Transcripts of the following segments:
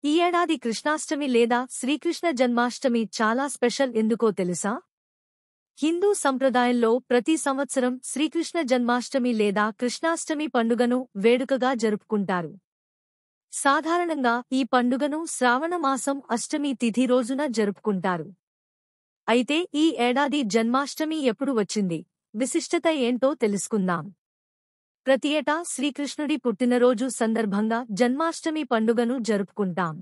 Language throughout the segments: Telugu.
ఈ ఏడాది కృష్ణాష్టమి లేదా శ్రీకృష్ణ జన్మాష్టమి చాలా స్పెషల్ ఎందుకో తెలుసా? హిందూ సంప్రదాయంలో ప్రతి సంవత్సరం శ్రీకృష్ణ జన్మాష్టమి లేదా కృష్ణాష్టమి పండుగను వేడుకగా జరుపుకుంటారు. సాధారణంగా ఈ పండుగను శ్రావణ మాసం అష్టమి తిథి రోజున జరుపుకుంటారు. అయితే ఈ ఏడాది జన్మాష్టమి ఎప్పుడు వచ్చింది, విశిష్టత ఏంటో తెలుసుకుందాం. ప్రతి ఏటా శ్రీకృష్ణుడి పుట్టినరోజు సందర్భంగా జన్మాష్టమి పండుగను జరుపుకుంటాం.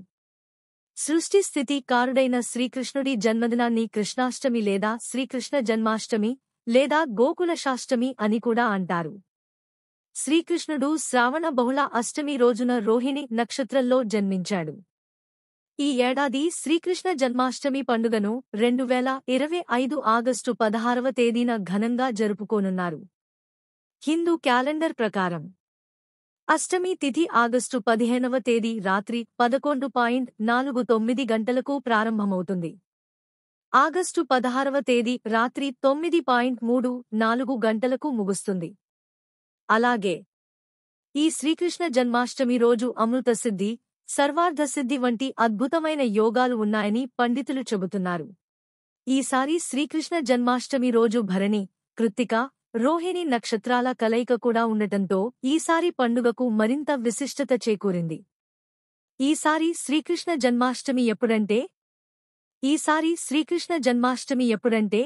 సృష్టి స్థితి కారుడైన శ్రీకృష్ణుడి జన్మదినాన్ని కృష్ణాష్టమి లేదా శ్రీకృష్ణ జన్మాష్టమి లేదా గోకులషాష్టమి అని కూడా అంటారు. శ్రీకృష్ణుడు శ్రావణ బహుళ అష్టమి రోజున రోహిణి నక్షత్రంలో జన్మించాడు. ఈ ఏడాది శ్రీకృష్ణ జన్మాష్టమి పండుగను 2025 ఆగస్టు 16వ తేదీన ఘనంగా జరుపుకోనున్నారు. హిందూ క్యాలెండర్ ప్రకారం అష్టమి తిథి ఆగస్టు 15వ తేదీ రాత్రి 11:49 గంటలకు ప్రారంభమవుతుంది. ఆగస్టు 16వ తేదీ రాత్రి 9:34 గంటలకు ముగుస్తుంది. అలాగే ఈ శ్రీకృష్ణ జన్మాష్టమి రోజు అమృతసిద్ధి, సర్వార్థసిద్ధి వంటి అద్భుతమైన యోగాలు ఉన్నాయని పండితులు చెబుతున్నారు. ఈసారి శ్రీకృష్ణ జన్మాష్టమి రోజు భరణి, కృత్తిక, రోహిణి నక్షత్రాల కలయిక కూడా ఉండటంతో ఈసారి పండుగకు మరింత విశిష్టత చేకూరింది. ఈసారి శ్రీకృష్ణ జన్మాష్టమి ఎప్పుడంటే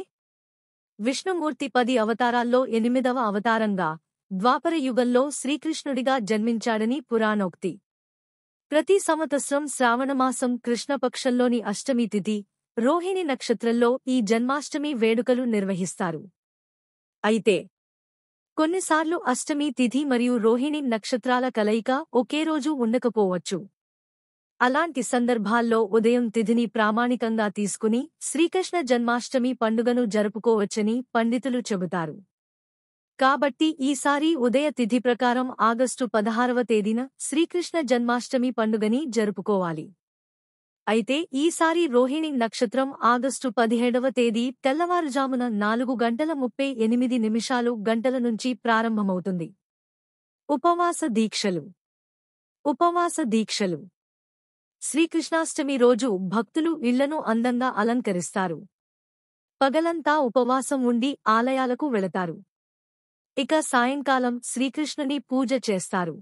విష్ణుమూర్తి 10 అవతారాల్లో 8వ అవతారంగా ద్వాపర యుగంలో శ్రీకృష్ణుడిగా జన్మించాడని పురాణోక్తి. ప్రతి సంవత్సరం శ్రావణమాసం కృష్ణపక్షంలోని అష్టమి తిథి, రోహిణి నక్షత్రంలో ఈ జన్మాష్టమి వేడుకలు నిర్వహిస్తారు. అయితే కొన్నిసార్లు అష్టమి తిథి మరియు రోహిణి నక్షత్రాల కలయిక ఒకే రోజు ఉండకపోవచ్చు. అలాంటి సందర్భాల్లో ఉదయం తిథిని ప్రామాణికంగా తీసుకుని శ్రీకృష్ణ జన్మాష్టమి పండుగను జరుపుకోవచ్చని పండితులు చెబుతారు. కాబట్టి ఈసారి ఉదయ తిథి ప్రకారం ఆగస్టు 16వ తేదీన శ్రీకృష్ణ జన్మాష్టమి పండుగని జరుపుకోవాలి. అయితే ఈసారి రోహిణి నక్షత్రం ఆగస్టు 17వ తేదీ తెల్లవారుజామున 4:38 గంటల నుంచి ప్రారంభమవుతుంది. ఉపవాస దీక్షలు శ్రీకృష్ణాష్టమి రోజు భక్తులు ఇళ్లను అందంగా అలంకరిస్తారు. పగలంతా ఉపవాసం ఉండి ఆలయాలకు వెళతారు. ఇక సాయంకాలం శ్రీకృష్ణుని పూజ చేస్తారు.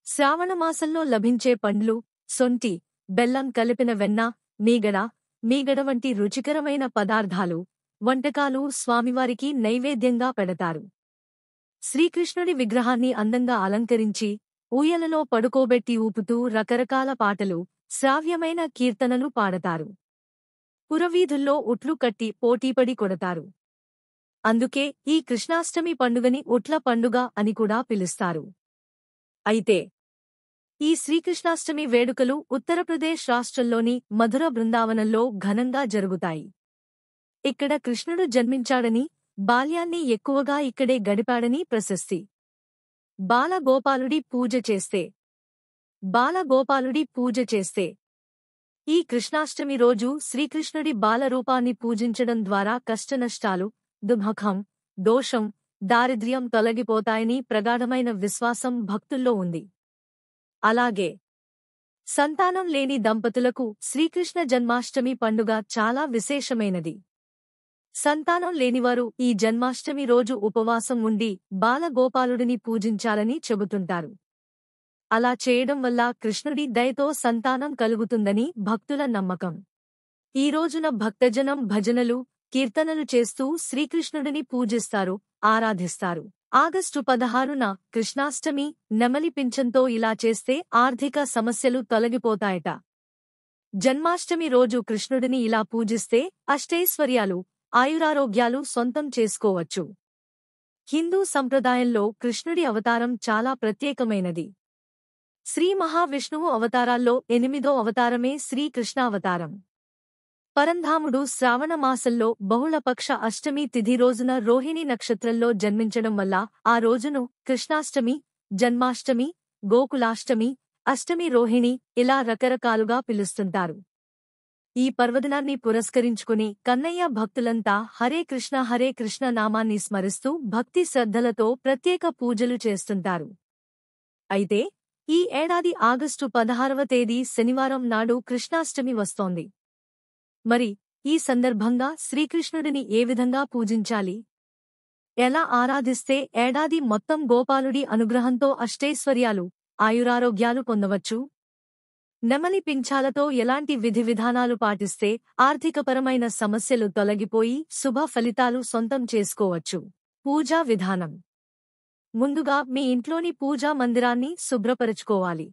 శ్రావణమాసంలో లభించే పండ్లు, సొంటి, బెల్లం కలిపిన వెన్న, మీగడ వంటి రుచికరమైన పదార్థాలు, వంటకాలు స్వామివారికి నైవేద్యంగా పెడతారు. శ్రీకృష్ణుడి విగ్రహాన్ని అందంగా అలంకరించి ఊయలలో పడుకోబెట్టి ఊపుతూ రకరకాల పాటలు, శ్రావ్యమైన కీర్తనలు పాడతారు. పురవీధుల్లో ఉట్లు కట్టి పోటీపడి కొడతారు. అందుకే ఈ కృష్ణాష్టమి పండుగని ఉట్ల పండుగ అని కూడా పిలుస్తారు. అయితే ఈ శ్రీకృష్ణాష్టమి వేడుకలు ఉత్తరప్రదేశ్ రాష్ట్రంలోని మధుర బృందావనంలో ఘనంగా జరుగుతాయి. ఇక్కడ కృష్ణుడు జన్మించాడని, బాల్యాన్ని ఎక్కువగా ఇక్కడే గడిపాడని ప్రశస్తి. బాలగోపాలుడి పూజ చేస్తే ఈ కృష్ణాష్టమి రోజు శ్రీకృష్ణుడి బాలరూపాన్ని పూజించడం ద్వారా కష్టనష్టాలు, దుఃఖం, దోషం, దారిద్ర్యం తొలగిపోతాయని ప్రగాఢమైన విశ్వాసం భక్తుల్లో ఉంది. అలాగే సంతానం లేని దంపతులకు శ్రీకృష్ణ జన్మాష్టమి పండుగ చాలా విశేషమైనది. సంతానం లేనివారు ఈ జన్మాష్టమి రోజు ఉపవాసం ఉండి బాలగోపాలుడిని పూజించాలని చెబుతుంటారు. అలా చేయడం వల్ల కృష్ణుడి దయతో సంతానం కలుగుతుందని భక్తుల నమ్మకం. ఈ రోజున భక్తజనం భజనలు, కీర్తనలు చేస్తూ శ్రీకృష్ణుడిని పూజిస్తారు, ఆరాధిస్తారు. ఆగస్టు 16న కృష్ణాష్టమి, నెమలి పింఛంతో ఇలా చేస్తే ఆర్థిక సమస్యలు తొలగిపోతాయట. జన్మాష్టమి రోజు కృష్ణుడిని ఇలా పూజిస్తే అష్టైశ్వర్యాలు, ఆయురారోగ్యాలు సొంతం చేసుకోవచ్చు. హిందూ సంప్రదాయంలో కృష్ణుడి అవతారం చాలా ప్రత్యేకమైనది. శ్రీ మహావిష్ణువు అవతారాల్లో 8వ అవతారమే శ్రీకృష్ణావతారం. పరంధాముడు శ్రావణమాసంలో బహుళపక్ష అష్టమి తిథి రోజున రోహిణి నక్షత్రంలో జన్మించడం వల్ల ఆ రోజును కృష్ణాష్టమి, జన్మాష్టమి, గోకులాష్టమి, అష్టమి రోహిణి ఇలా రకరకాలుగా పిలుస్తుంటారు. ఈ పర్వదినాన్ని పురస్కరించుకుని కన్నయ్య భక్తులంతా హరే కృష్ణ నామాన్ని స్మరిస్తూ భక్తి శ్రద్ధలతో ప్రత్యేక పూజలు చేస్తుంటారు. అయితే ఈ ఏడాది ఆగస్టు 16వ తేదీ శనివారం నాడు కృష్ణాష్టమి వస్తోంది. మరి ఈ సందర్భంగా శ్రీకృష్ణుడిని ఏ విధంగా పూజించాలి? ఎలా ఆరాధిస్తే ఏడాది మొత్తం గోపాలుడి అనుగ్రహంతో అష్టైశ్వర్యాలు, ఆయురారోగ్యాలు పొందవచ్చు? నెమలి పింఛాలతో ఎలాంటి విధి విధానాలు పాటిస్తే ఆర్థికపరమైన సమస్యలు తొలగిపోయి శుభ ఫలితాలు సొంతం చేసుకోవచ్చు? పూజా విధానం. ముందుగా మీ ఇంట్లోని పూజా మందిరాన్ని శుభ్రపరచుకోవాలి.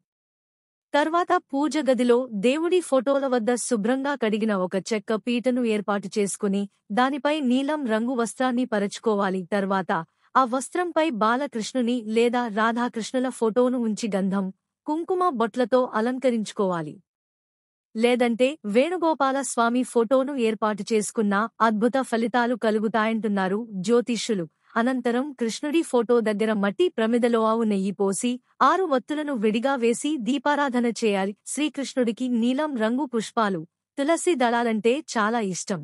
తర్వాత పూజ గదిలో దేవుడి ఫోటోల వద్ద శుభ్రంగా కడిగిన ఒక చెక్క పీటను ఏర్పాటు చేసుకుని దానిపై నీలం రంగు వస్త్రాన్ని పరచుకోవాలి. తర్వాత ఆ వస్త్రంపై బాలకృష్ణుని లేదా రాధాకృష్ణుల ఫోటోను ఉంచి గంధం, కుంకుమ బొట్లతో అలంకరించుకోవాలి. లేదంటే వేణుగోపాల స్వామి ఫోటోను ఏర్పాటు చేసుకున్నా అద్భుత ఫలితాలు కలుగుతాయంటున్నారు జ్యోతిష్యులు. అనంతరం కృష్ణుడి ఫోటో దగ్గర మట్టి ప్రమిదలో ఆవు నెయ్యి పోసి 6 వత్తులను విడిగా వేసి దీపారాధన చేయాలి. శ్రీకృష్ణుడికి నీలం రంగు పుష్పాలు, తులసి దళాలంటే చాలా ఇష్టం.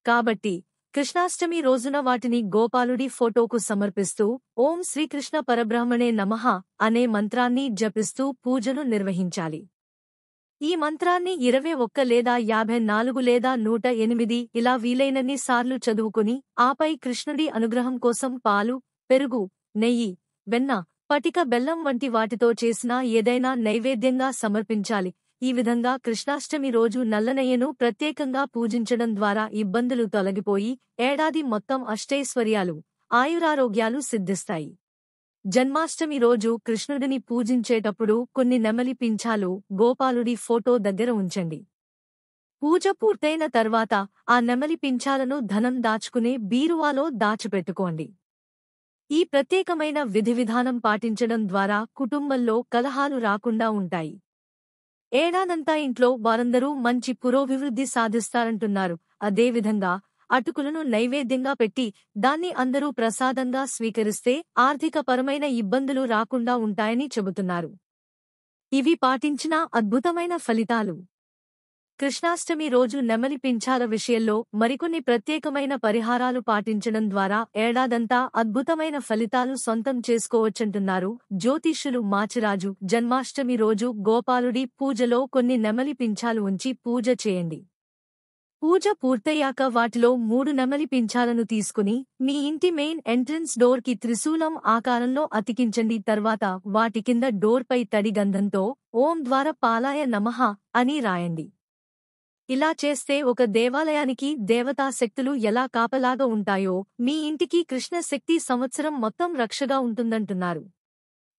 కాబట్టి కృష్ణాష్టమి రోజున వాటిని గోపాలుడి ఫోటోకు సమర్పిస్తూ ఓం శ్రీకృష్ణ పరబ్రహ్మణే నమః అనే మంత్రాన్ని జపిస్తూ పూజను నిర్వహించాలి. ఈ మంత్రాన్ని 21 లేదా 54 లేదా 108 ఇలా వీలైనన్ని సార్లు చదువుకుని ఆపై కృష్ణుడి అనుగ్రహం కోసం పాలు, పెరుగు, నెయ్యి, వెన్న, పటిక బెల్లం వంటి వాటితో చేసిన ఏదైనా నైవేద్యంగా సమర్పించాలి. ఈ విధంగా కృష్ణాష్టమి రోజు నల్లనెయ్యను ప్రత్యేకంగా పూజించడం ద్వారా ఇబ్బందులు తొలగిపోయి ఏడాది మొత్తం అష్టైశ్వర్యాలు, ఆయురారోగ్యాలు సిద్ధిస్తాయి. జన్మాష్టమి రోజు కృష్ణుడిని పూజించేటప్పుడు కొన్ని నెమలి పింఛాలు గోపాలుడి ఫోటో దగ్గర ఉంచండి. పూజ పూర్తయిన తర్వాత ఆ నెమలి పింఛాలను ధనం దాచుకునే బీరువాలో దాచిపెట్టుకోండి. ఈ ప్రత్యేకమైన విధి విధానం పాటించడం ద్వారా కుటుంబంలో కలహాలు రాకుండా ఉంటాయి. ఏడాదంతా ఇంట్లో వారందరూ మంచి పురోభివృద్ధి సాధిస్తారంటున్నారు. అదేవిధంగా అటుకులను నైవేద్యంగా పెట్టి దాన్ని అందరూ ప్రసాదంగా స్వీకరిస్తే ఆర్థికపరమైన ఇబ్బందులు రాకుండా ఉంటాయని చెబుతున్నారు. ఇవి పాటించిన అద్భుతమైన ఫలితాలు. కృష్ణాష్టమి రోజు నెమలి పింఛాల విషయంలో మరికొన్ని ప్రత్యేకమైన పరిహారాలు పాటించడం ద్వారా ఏడాదంతా అద్భుతమైన ఫలితాలు సొంతం చేసుకోవచ్చంటున్నారు జ్యోతిష్యులు మాచిరాజు. జన్మాష్టమి రోజు గోపాలుడి పూజలో కొన్ని నెమలి పింఛాలు ఉంచి పూజ చేయండి. పూజ పూర్తయ్యాక వాటిలో 3 నెమలి పింఛాలను తీసుకుని మీ ఇంటి మెయిన్ ఎంట్రన్స్ డోర్ కి త్రిశూలం ఆకారంలో అతికించండి. తర్వాత వాటి కింద డోర్ పై తడి గంధంతో ఓం ద్వారపాలాయ నమః అని రాయండి. ఇలా చేస్తే ఒక దేవాలయానికి దేవతా శక్తులు ఎలా కాపలాగా ఉంటాయో మీ ఇంటికి కృష్ణ శక్తి సంవత్సరం మొత్తం రక్షగా ఉంటుందంటున్నారు.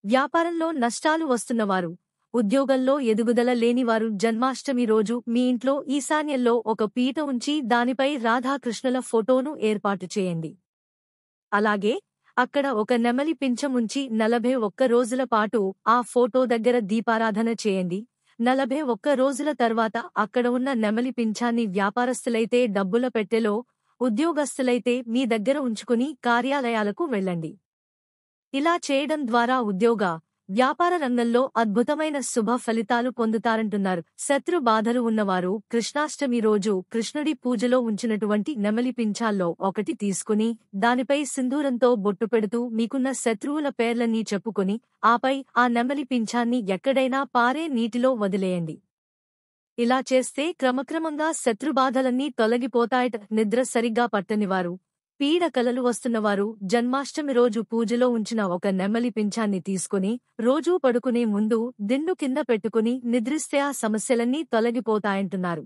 వ్యాపారంలో నష్టాలు వస్తున్నవారు, ఉద్యోగంలో ఎదుగుదల లేనివారు జన్మాష్టమి రోజు మీ ఇంట్లో ఈశాన్యంలో ఒక పీట ఉంచి దానిపై రాధాకృష్ణుల ఫోటోను ఏర్పాటు చేయండి. అలాగే అక్కడ ఒక నెమలి పింఛం ఉంచి 41 రోజుల పాటు ఆ ఫోటో దగ్గర దీపారాధన చేయండి. 41 రోజుల తర్వాత అక్కడ ఉన్న నెమలి పింఛాన్ని వ్యాపారస్తులైతే డబ్బుల పెట్టెలో, ఉద్యోగస్తులైతే మీ దగ్గర ఉంచుకుని కార్యాలయాలకు వెళ్ళండి. ఇలా చేయడం ద్వారా ఉద్యోగ, వ్యాపార రంగంలో అద్భుతమైన శుభ ఫలితాలు పొందుతారంటున్నారు. శత్రు బాధలు ఉన్నవారు కృష్ణాష్టమి రోజు కృష్ణుడి పూజలో ఉంచినటువంటి నెమలి పింఛాల్లో ఒకటి తీసుకుని దానిపై సింధూరంతో బొట్టు పెడుతూ మీకున్న శత్రువుల పేర్లన్నీ చెప్పుకొని ఆపై ఆ నెమలి పింఛాన్ని ఎక్కడైనా పారే నీటిలో వదిలేయండి. ఇలా చేస్తే క్రమక్రమంగా శత్రుబాధలన్నీ తొలగిపోతాయట. నిద్ర సరిగ్గా పట్టనివారు, పీడ కలలు వస్తున్నవారు జన్మాష్టమి రోజు పూజలో ఉంచిన ఒక నెమలి పింఛాన్ని తీసుకుని రోజూ పడుకునే ముందు దిండు కింద పెట్టుకుని నిద్రిస్తే ఆ సమస్యలన్నీ తొలగిపోతాయంటున్నారు.